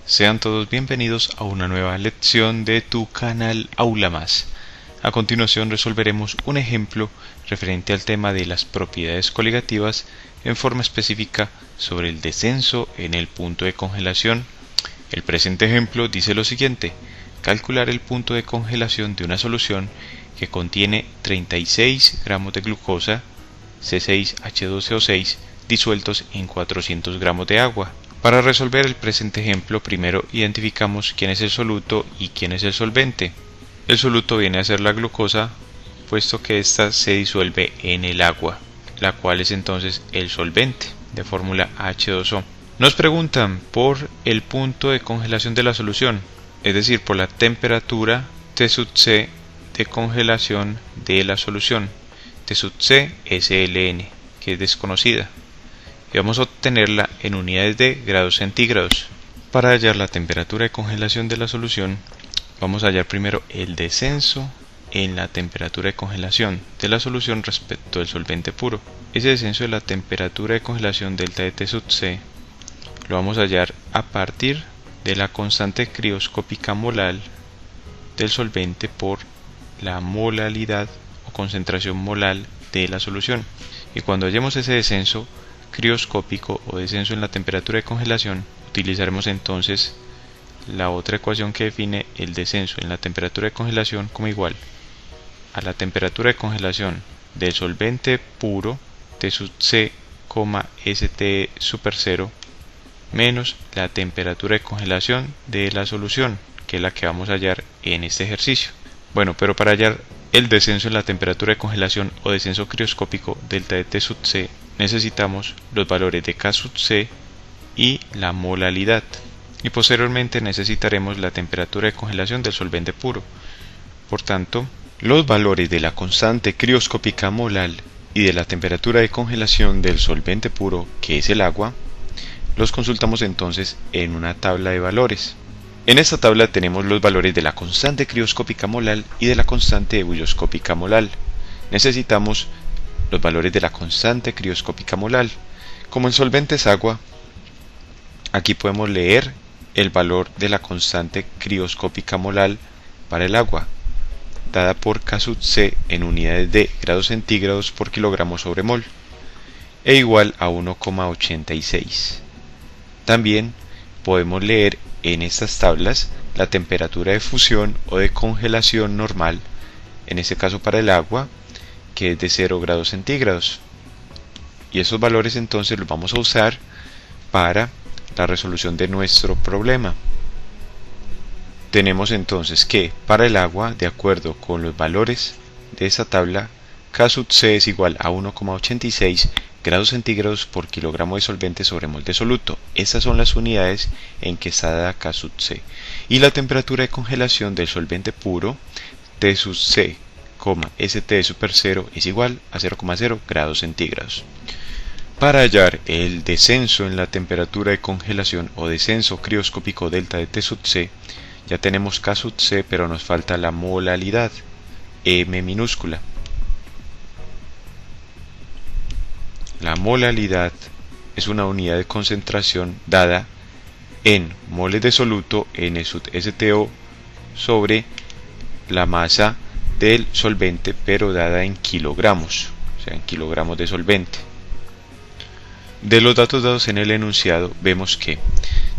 Sean todos bienvenidos a una nueva lección de tu canal Aula Más. A continuación resolveremos un ejemplo referente al tema de las propiedades coligativas en forma específica sobre el descenso en el punto de congelación. El presente ejemplo dice lo siguiente: calcular el punto de congelación de una solución que contiene 36 gramos de glucosa C6H12O6 disueltos en 400 gramos de agua. Para resolver el presente ejemplo, primero identificamos quién es el soluto y quién es el solvente. El soluto viene a ser la glucosa, puesto que ésta se disuelve en el agua, la cual es entonces el solvente, de fórmula H2O. Nos preguntan por el punto de congelación de la solución, es decir, por la temperatura T sub C de congelación de la solución. T sub C SLN, que es desconocida, y vamos a obtenerla en unidades de grados centígrados. Para hallar la temperatura de congelación de la solución, vamos a hallar primero el descenso en la temperatura de congelación de la solución respecto del solvente puro. Ese descenso de la temperatura de congelación delta de T sub C lo vamos a hallar a partir de la constante crioscópica molar del solvente por la molalidad o concentración molar de la solución. Y cuando hallemos ese descenso crioscópico o descenso en la temperatura de congelación, utilizaremos entonces la otra ecuación que define el descenso en la temperatura de congelación como igual a la temperatura de congelación del solvente puro T sub C, St super 0 menos la temperatura de congelación de la solución, que es la que vamos a hallar en este ejercicio. Bueno, pero para hallar el descenso en la temperatura de congelación o descenso crioscópico delta de T sub C, necesitamos los valores de K sub C y la molalidad, y posteriormente necesitaremos la temperatura de congelación del solvente puro. Por tanto, los valores de la constante crioscópica molar y de la temperatura de congelación del solvente puro, que es el agua, los consultamos entonces en una tabla de valores. En esta tabla tenemos los valores de la constante crioscópica molar y de la constante ebullioscópica molar. Necesitamos los valores de la constante crioscópica molar. Como el solvente es agua, aquí podemos leer el valor de la constante crioscópica molar para el agua, dada por K sub C en unidades de grados centígrados por kilogramo sobre mol, e igual a 1,86. También podemos leer en estas tablas la temperatura de fusión o de congelación normal, en este caso para el agua, que es de 0 grados centígrados. Y esos valores entonces los vamos a usar para la resolución de nuestro problema. Tenemos entonces que para el agua, de acuerdo con los valores de esta tabla, K sub C es igual a 1,86 grados centígrados por kilogramo de solvente sobre mol de soluto. Estas son las unidades en que está dada K sub C. Y la temperatura de congelación del solvente puro, T sub C, St super 0 es igual a 0,0 grados centígrados. Para hallar el descenso en la temperatura de congelación o descenso crioscópico delta de T sub C, ya tenemos K sub C, pero nos falta la molalidad, M minúscula. La molalidad es una unidad de concentración dada en moles de soluto N sub STO sobre la masa del solvente, pero dada en kilogramos, o sea, en kilogramos de solvente. De los datos dados en el enunciado, vemos que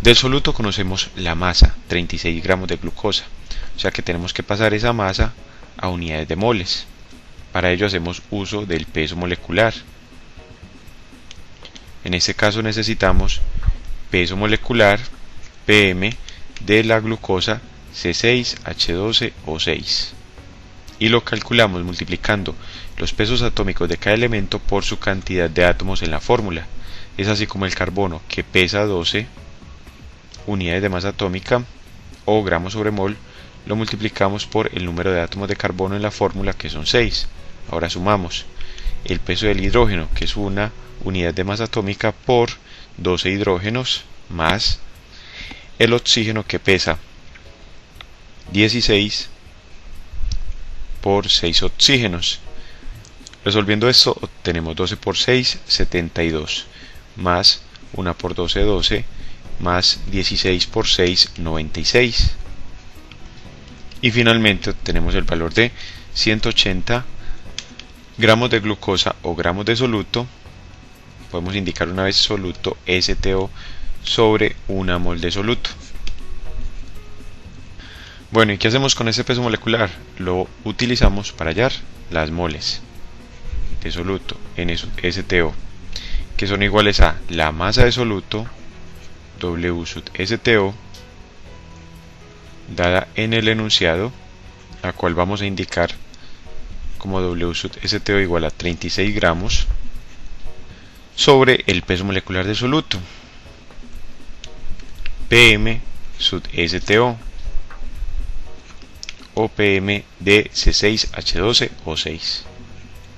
del soluto conocemos la masa, 36 gramos de glucosa, o sea que tenemos que pasar esa masa a unidades de moles. Para ello hacemos uso del peso molecular. En este caso necesitamos peso molecular, PM, de la glucosa C6H12O6. Y lo calculamos multiplicando los pesos atómicos de cada elemento por su cantidad de átomos en la fórmula. Es así como el carbono, que pesa 12 unidades de masa atómica o gramos sobre mol, lo multiplicamos por el número de átomos de carbono en la fórmula, que son 6. Ahora sumamos el peso del hidrógeno, que es una unidad de masa atómica, por 12 hidrógenos, más el oxígeno, que pesa 16 por 6 oxígenos. Resolviendo esto obtenemos 12 por 6, 72, más 1 por 12, 12, más 16 por 6, 96. Y finalmente obtenemos el valor de 180 gramos de glucosa o gramos de soluto. Podemos indicar una vez soluto STO sobre 1 mol de soluto. Bueno, ¿y qué hacemos con ese peso molecular? Lo utilizamos para hallar las moles de soluto en STO, que son iguales a la masa de soluto W sub STO dada en el enunciado, la cual vamos a indicar como W sub STO igual a 36 gramos sobre el peso molecular de soluto PM sub STO o PM de C6H12O6,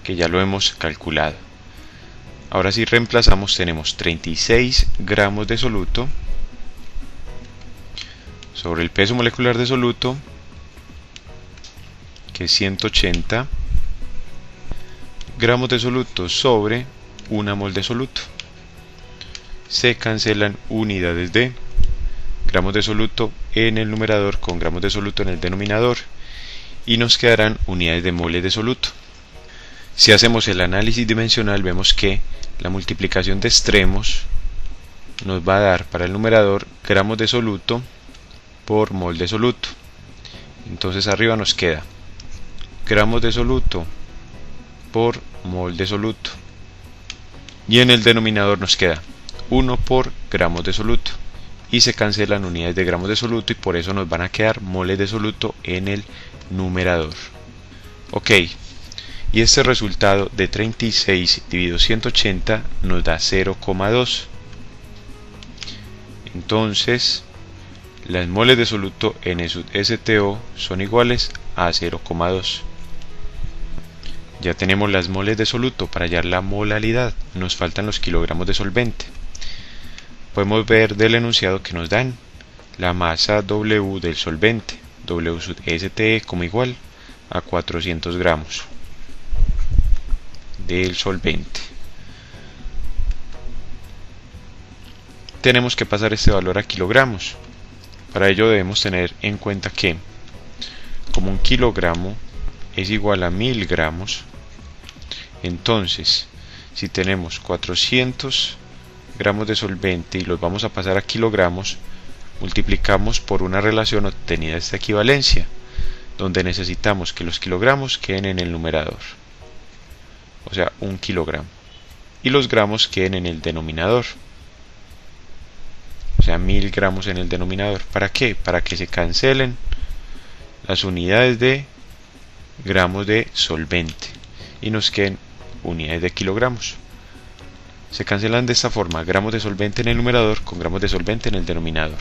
que ya lo hemos calculado. Ahora si reemplazamos, tenemos 36 gramos de soluto sobre el peso molecular de soluto, que es 180 gramos de soluto sobre 1 mol de soluto. Se cancelan unidades de gramos de soluto en el numerador con gramos de soluto en el denominador y nos quedarán unidades de moles de soluto. Si hacemos el análisis dimensional, vemos que la multiplicación de extremos nos va a dar para el numerador gramos de soluto por mol de soluto. Entonces arriba nos queda gramos de soluto por mol de soluto y en el denominador nos queda 1 por gramos de soluto y se cancelan unidades de gramos de soluto y por eso nos van a quedar moles de soluto en el numerador. Ok, y este resultado de 36 dividido 180 nos da 0,2. Entonces las moles de soluto en STO son iguales a 0,2. Ya tenemos las moles de soluto. Para hallar la molalidad nos faltan los kilogramos de solvente. Podemos ver del enunciado que nos dan la masa W del solvente, W sub STE como igual a 400 gramos del solvente. Tenemos que pasar este valor a kilogramos. Para ello debemos tener en cuenta que como un kilogramo es igual a 1000 gramos, entonces si tenemos 400 gramos de solvente y los vamos a pasar a kilogramos, multiplicamos por una relación obtenida de esta equivalencia, donde necesitamos que los kilogramos queden en el numerador, o sea 1 kilogramo, y los gramos queden en el denominador, o sea 1000 gramos en el denominador. ¿Para qué? Para que se cancelen las unidades de gramos de solvente y nos queden unidades de kilogramos. Se cancelan de esta forma gramos de solvente en el numerador con gramos de solvente en el denominador.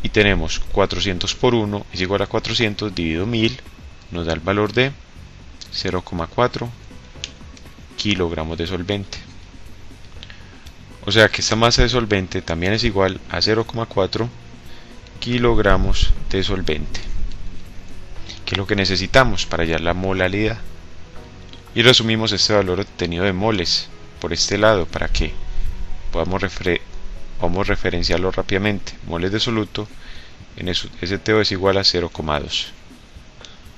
Y tenemos 400 por 1 es igual a 400 dividido 1000, nos da el valor de 0,4 kilogramos de solvente. O sea que esta masa de solvente también es igual a 0,4 kilogramos de solvente, que es lo que necesitamos para hallar la molalidad. Y resumimos este valor obtenido de moles por este lado para que podamos referenciarlo rápidamente. Moles de soluto en STO es igual a 0,2.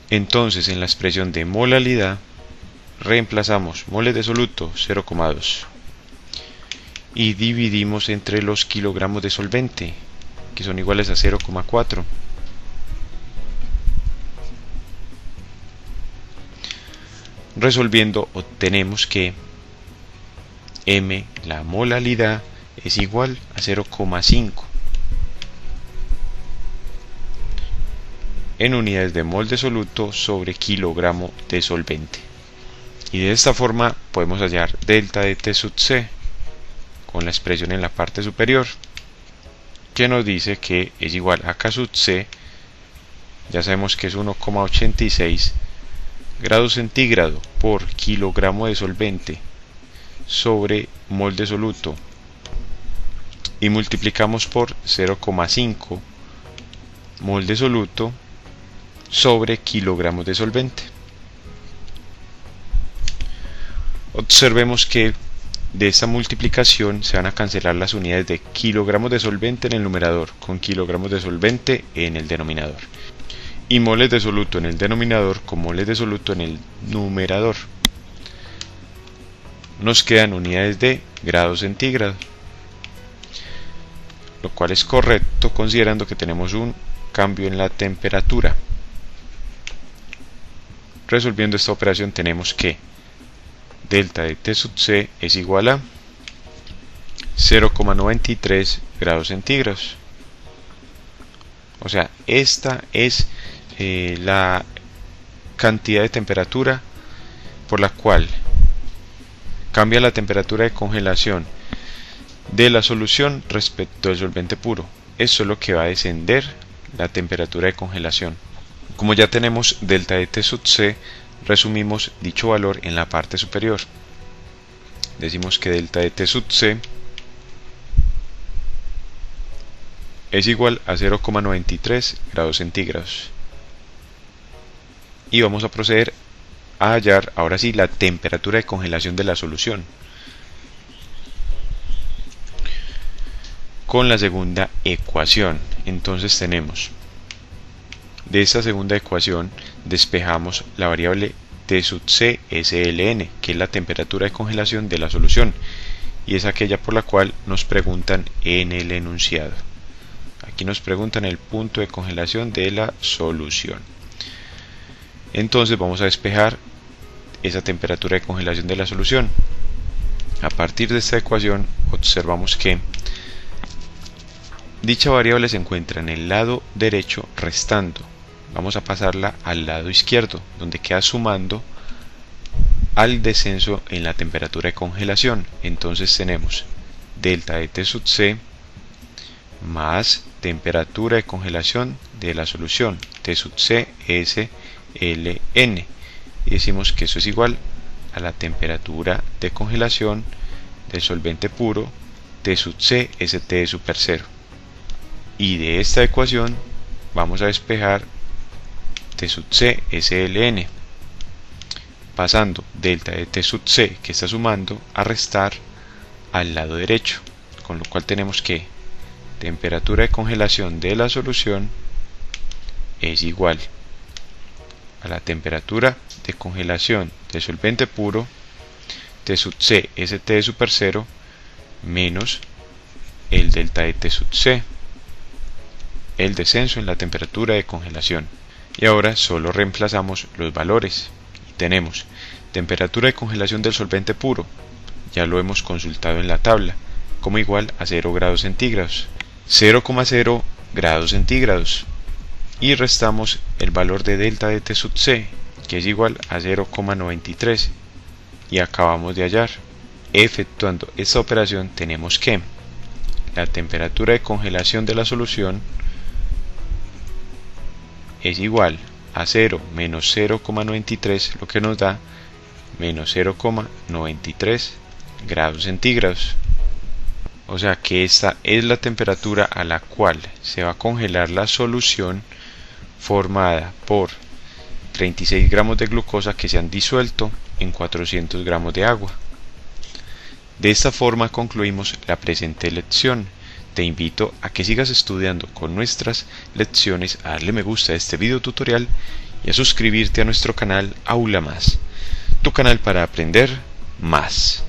Entonces en la expresión de molalidad reemplazamos moles de soluto 0,2 y dividimos entre los kilogramos de solvente, que son iguales a 0,4. Resolviendo obtenemos que M, la molalidad, es igual a 0,5 en unidades de mol de soluto sobre kilogramo de solvente. Y de esta forma podemos hallar delta de T sub C con la expresión en la parte superior, que nos dice que es igual a K sub C, ya sabemos que es 1,86 grados centígrados por kilogramo de solvente sobre mol de soluto, y multiplicamos por 0,5 mol de soluto sobre kilogramos de solvente. Observemos que de esta multiplicación se van a cancelar las unidades de kilogramos de solvente en el numerador con kilogramos de solvente en el denominador, y moles de soluto en el denominador con moles de soluto en el numerador. Nos quedan unidades de grados centígrados, lo cual es correcto considerando que tenemos un cambio en la temperatura. Resolviendo esta operación tenemos que delta de T sub C es igual a 0,93 grados centígrados. O sea, esta es la cantidad de temperatura por la cual cambia la temperatura de congelación de la solución respecto al solvente puro. Eso es lo que va a descender la temperatura de congelación. Como ya tenemos delta de T sub C, resumimos dicho valor en la parte superior. Decimos que delta de T sub C es igual a 0,93 grados centígrados. Y vamos a proceder a hallar ahora sí la temperatura de congelación de la solución con la segunda ecuación. Entonces tenemos, de esta segunda ecuación despejamos la variable T sub C SLN, que es la temperatura de congelación de la solución, y es aquella por la cual nos preguntan en el enunciado. Aquí nos preguntan el punto de congelación de la solución. Entonces vamos a despejar esa temperatura de congelación de la solución. A partir de esta ecuación observamos que dicha variable se encuentra en el lado derecho restando. Vamos a pasarla al lado izquierdo, donde queda sumando al descenso en la temperatura de congelación. Entonces tenemos delta de T sub C más temperatura de congelación de la solución, T sub C SLN, y decimos que eso es igual a la temperatura de congelación del solvente puro T sub C ST super 0. Y de esta ecuación vamos a despejar T sub C SLN, pasando delta de T sub C, que está sumando, a restar al lado derecho, con lo cual tenemos que temperatura de congelación de la solución es igual a la temperatura de congelación del solvente puro T sub C ST super 0 menos el delta de T sub C, el descenso en la temperatura de congelación. Y ahora solo reemplazamos los valores y tenemos temperatura de congelación del solvente puro, ya lo hemos consultado en la tabla, como igual a 0 grados centígrados, 0,0 grados centígrados, y restamos el valor de delta de T sub C, que es igual a 0,93, y acabamos de hallar. Efectuando esta operación tenemos que la temperatura de congelación de la solución es igual a 0 menos 0,93, lo que nos da menos 0,93 grados centígrados. O sea que esta es la temperatura a la cual se va a congelar la solución formada por 36 gramos de glucosa que se han disuelto en 400 gramos de agua. De esta forma concluimos la presente lección. Te invito a que sigas estudiando con nuestras lecciones, a darle me gusta a este video tutorial y a suscribirte a nuestro canal Aula Más, tu canal para aprender más.